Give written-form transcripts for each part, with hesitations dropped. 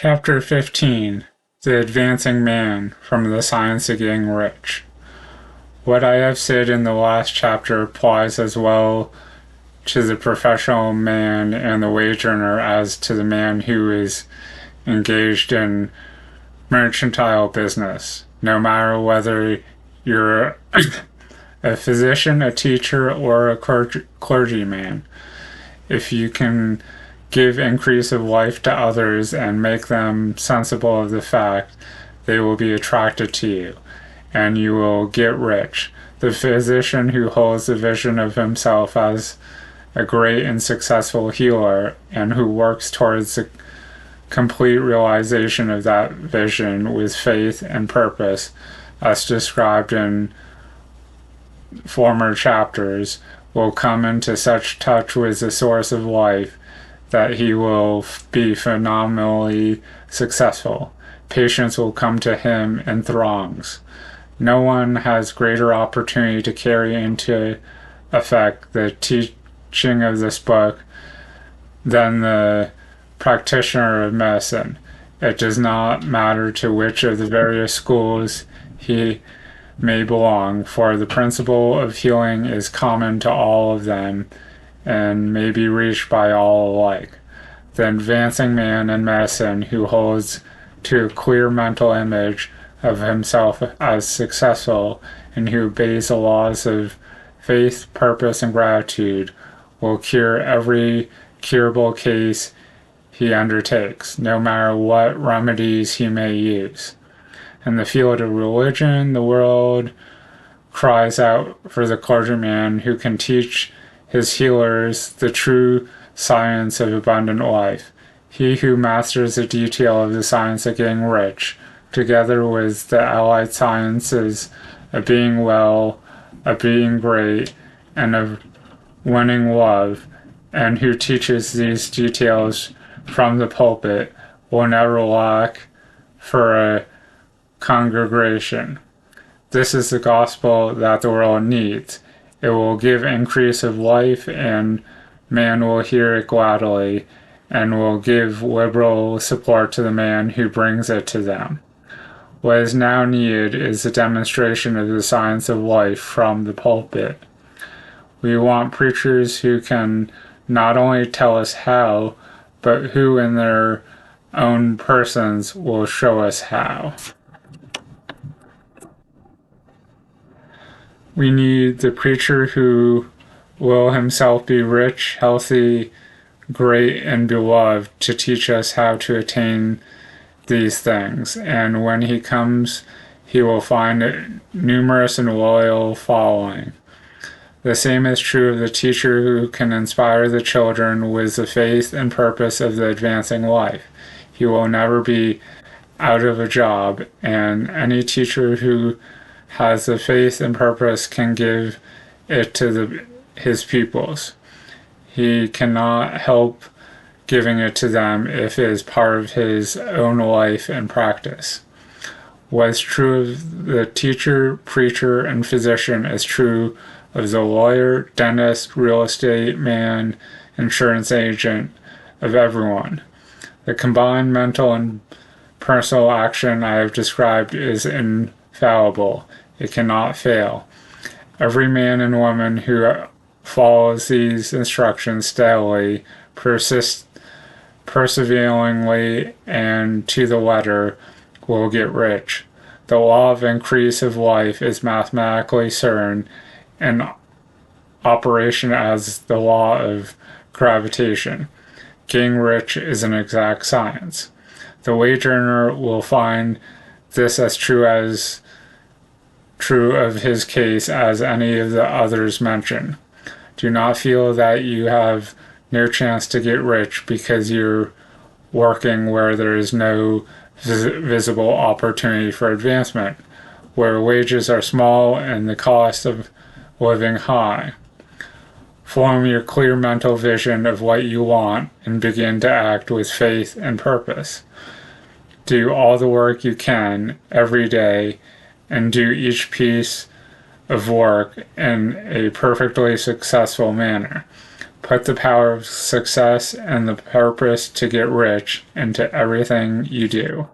Chapter 15 The Advancing Man from the Science of Getting Rich. What I have said in the last chapter applies as well to the professional man and the wage earner as to the man who is engaged in mercantile business, no matter whether you're a physician, a teacher, or a clergyman. If you can give increase of life to others and make them sensible of the fact, they will be attracted to you, and you will get rich. The physician who holds the vision of himself as a great and successful healer and who works towards the complete realization of that vision with faith and purpose, as described in former chapters, will come into such touch with the source of life that he will be phenomenally successful. Patients will come to him in throngs. No one has greater opportunity to carry into effect the teaching of this book than the practitioner of medicine. It does not matter to which of the various schools he may belong, for the principle of healing is common to all of them and may be reached by all alike. The advancing man in medicine who holds to a clear mental image of himself as successful and who obeys the laws of faith, purpose, and gratitude will cure every curable case he undertakes, no matter what remedies he may use. In the field of religion, the world cries out for the clergyman who can teach his healers the true science of abundant life. He who masters the detail of the science of getting rich, together with the allied sciences of being well, of being great, and of winning love, and who teaches these details from the pulpit, will never lack for a congregation. This is the gospel that the world needs. It will give increase of life, and man will hear it gladly, and will give liberal support to the man who brings it to them. What is now needed is the demonstration of the science of life from the pulpit. We want preachers who can not only tell us how, but who in their own persons will show us how. We need the preacher who will himself be rich, healthy, great, and beloved to teach us how to attain these things. And when he comes, he will find a numerous and loyal following. The same is true of the teacher who can inspire the children with the faith and purpose of the advancing life. He will never be out of a job, and any teacher who has the faith and purpose can give it to his pupils. He cannot help giving it to them if it is part of his own life and practice. What is true of the teacher, preacher, and physician is true of the lawyer, dentist, real estate man, insurance agent, of everyone. The combined mental and personal action I have described is infallible. It cannot fail. Every man and woman who follows these instructions steadily, perseveringly, and to the letter, will get rich. The law of increase of life is mathematically certain, and operation as the law of gravitation. Getting rich is an exact science. The wage earner will find this as true of his case as any of the others mentioned. Do not feel that you have no chance to get rich because you're working where there is no visible opportunity for advancement, where wages are small and the cost of living high. Form your clear mental vision of what you want and begin to act with faith and purpose. Do all the work you can every day and do each piece of work in a perfectly successful manner. Put the power of success and the purpose to get rich into everything you do.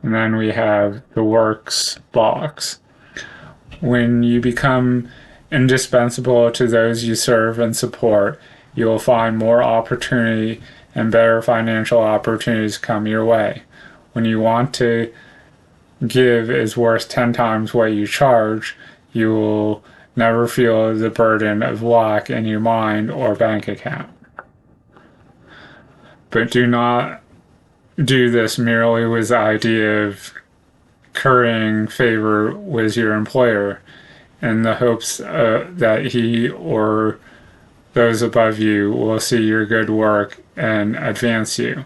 And then we have the works box. When you become indispensable to those you serve and support, you will find more opportunity and better financial opportunities come your way. When you want to give is worth 10 times what you charge, you will never feel the burden of lack in your mind or bank account. But do not do this merely with the idea of currying favor with your employer in the hopes that he or those above you will see your good work and advance you.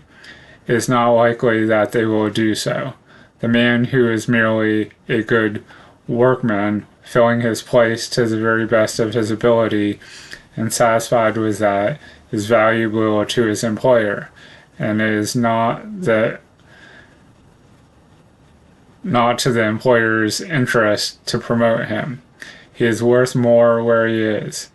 It is not likely that they will do so. The man who is merely a good workman, filling his place to the very best of his ability and satisfied with that, is valuable to his employer, and it is not to the employer's interest to promote him. He is worth more where he is.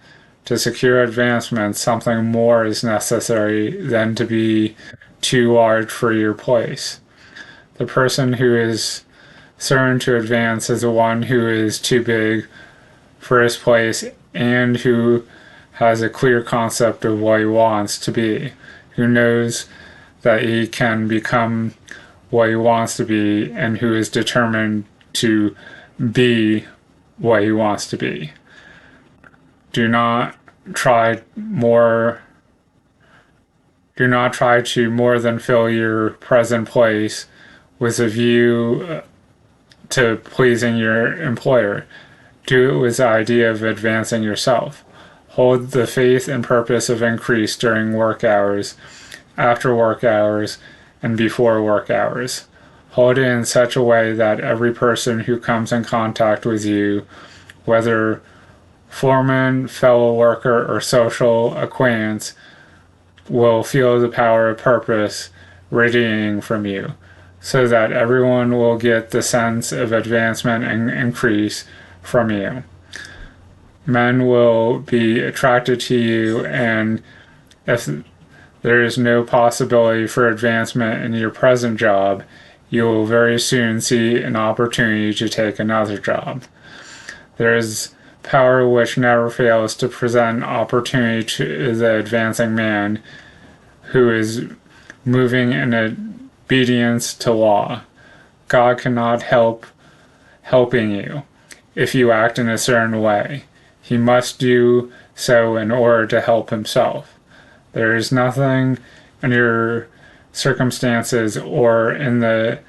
To secure advancement, something more is necessary than to be too large for your place. The person who is certain to advance is the one who is too big for his place and who has a clear concept of what he wants to be, who knows that he can become what he wants to be, and who is determined to be what he wants to be. Do not try to more than fill your present place with a view to pleasing your employer. Do it with the idea of advancing yourself. Hold the faith and purpose of increase during work hours, after work hours, and before work hours. Hold it in such a way that every person who comes in contact with you, whether foreman, fellow worker, or social acquaintance, will feel the power of purpose radiating from you, so that everyone will get the sense of advancement and increase from you. Men will be attracted to you, and if there is no possibility for advancement in your present job, you will very soon see an opportunity to take another job. There is power which never fails to present opportunity to the advancing man who is moving in obedience to law. God cannot help helping you if you act in a certain way. He must do so in order to help himself. There is nothing in your circumstances or in the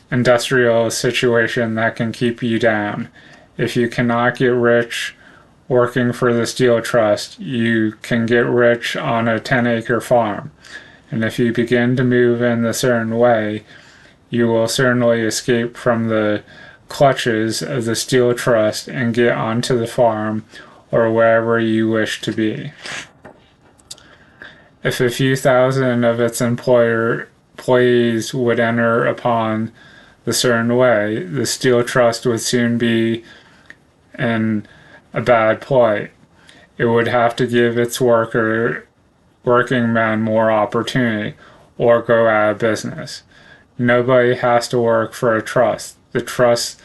industrial situation that can keep you down. If you cannot get rich working for the Steel Trust, you can get rich on a 10-acre farm. And if you begin to move in a certain way, you will certainly escape from the clutches of the Steel Trust and get onto the farm or wherever you wish to be. If a few thousand of its employees would enter upon the certain way, the Steel Trust would soon be in a bad plight. It would have to give its working men more opportunity or go out of business. Nobody has to work for a trust. The trust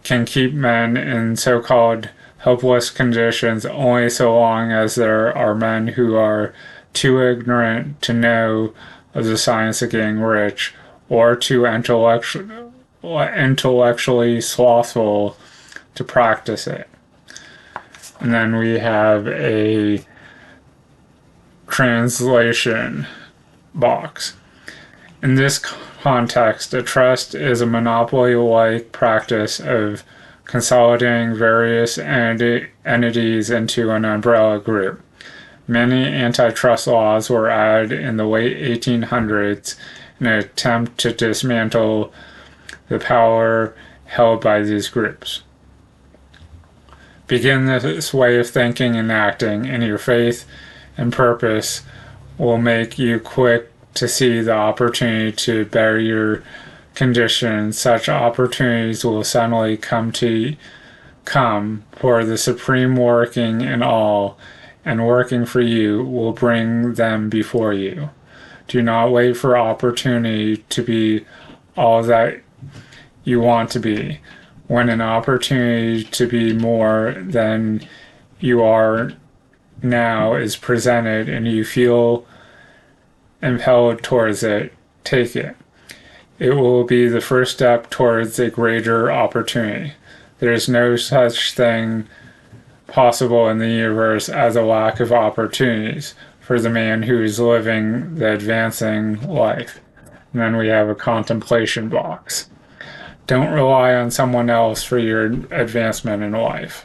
can keep men in so-called helpless conditions only so long as there are men who are too ignorant to know of the science of getting rich or too intellectually slothful to practice it. And then we have a translation box. In this context, a trust is a monopoly-like practice of consolidating various entities into an umbrella group. Many antitrust laws were added in the late 1800s in an attempt to dismantle the power held by these groups. Begin this way of thinking and acting, and your faith and purpose will make you quick to see the opportunity to better your condition. Such opportunities will suddenly come, for the supreme working in all and working for you will bring them before you. Do not wait for opportunity to be all that you want to be. When an opportunity to be more than you are now is presented and you feel impelled towards it, take it. It will be the first step towards a greater opportunity. There is no such thing possible in the universe as a lack of opportunities for the man who is living the advancing life. And then we have a contemplation box. Don't rely on someone else for your advancement in life.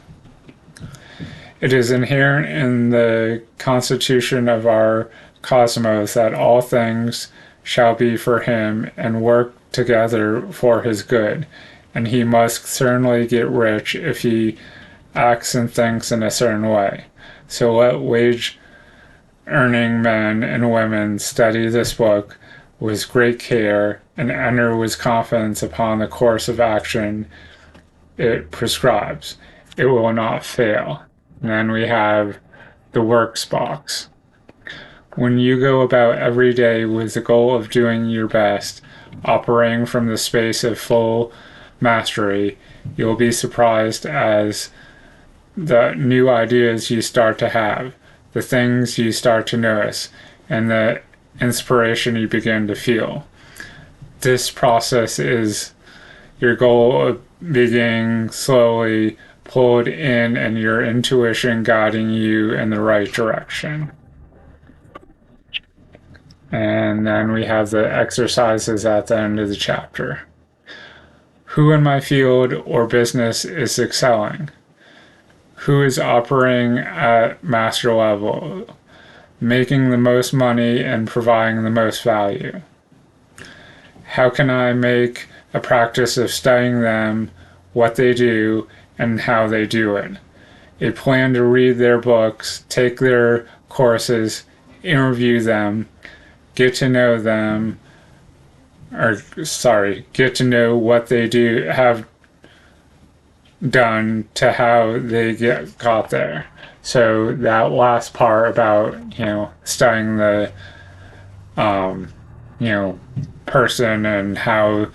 It is inherent in the constitution of our cosmos that all things shall be for him and work together for his good, and he must certainly get rich if he acts and thinks in a certain way. So let wage-earning men and women study this book with great care and enter with confidence upon the course of action it prescribes. It will not fail. And then we have the works box. When you go about every day with the goal of doing your best, operating from the space of full mastery, you'll be surprised as the new ideas you start to have, the things you start to notice, and the inspiration you begin to feel. This process is your goal of being slowly pulled in and your intuition guiding you in the right direction. And then we have the exercises at the end of the chapter. Who in my field or business is excelling? Who is operating at master level, making the most money and providing the most value? How can I make a practice of studying them, what they do, and how they do it? A plan to read their books, take their courses, interview them, get to know what they do, have done to how they got there. So that last part about, studying the, person and how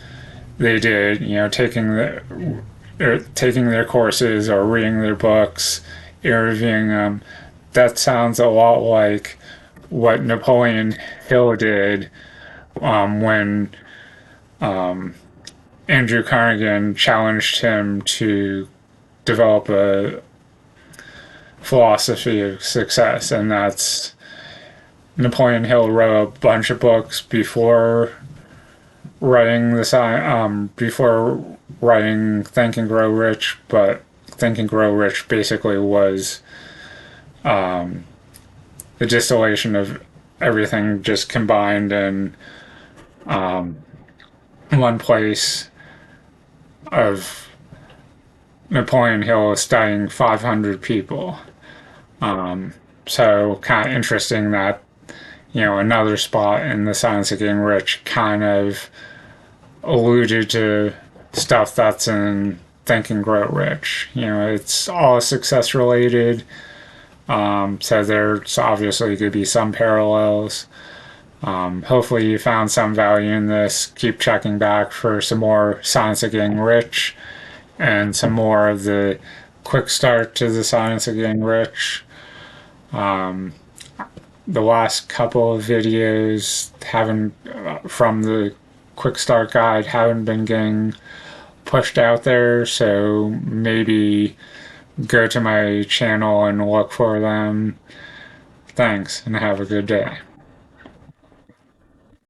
they did, taking their courses or reading their books, interviewing them, that sounds a lot like what Napoleon Hill did when Andrew Carnegie challenged him to develop a philosophy of success, and that's Napoleon Hill wrote a bunch of books before writing Think and Grow Rich, but Think and Grow Rich basically was the distillation of everything just combined in one place of Napoleon Hill studying 500 people. So kind of interesting that, another spot in The Science of Getting Rich kind of alluded to stuff that's in Think and Grow Rich. It's all success related. So there's obviously going to be some parallels. Hopefully you found some value in this. Keep checking back for some more Science of Getting Rich and some more of the quick start to the Science of Getting Rich. The last couple of videos from the quick start guide haven't been getting pushed out there, so maybe go to my channel and look for them. Thanks, and have a good day.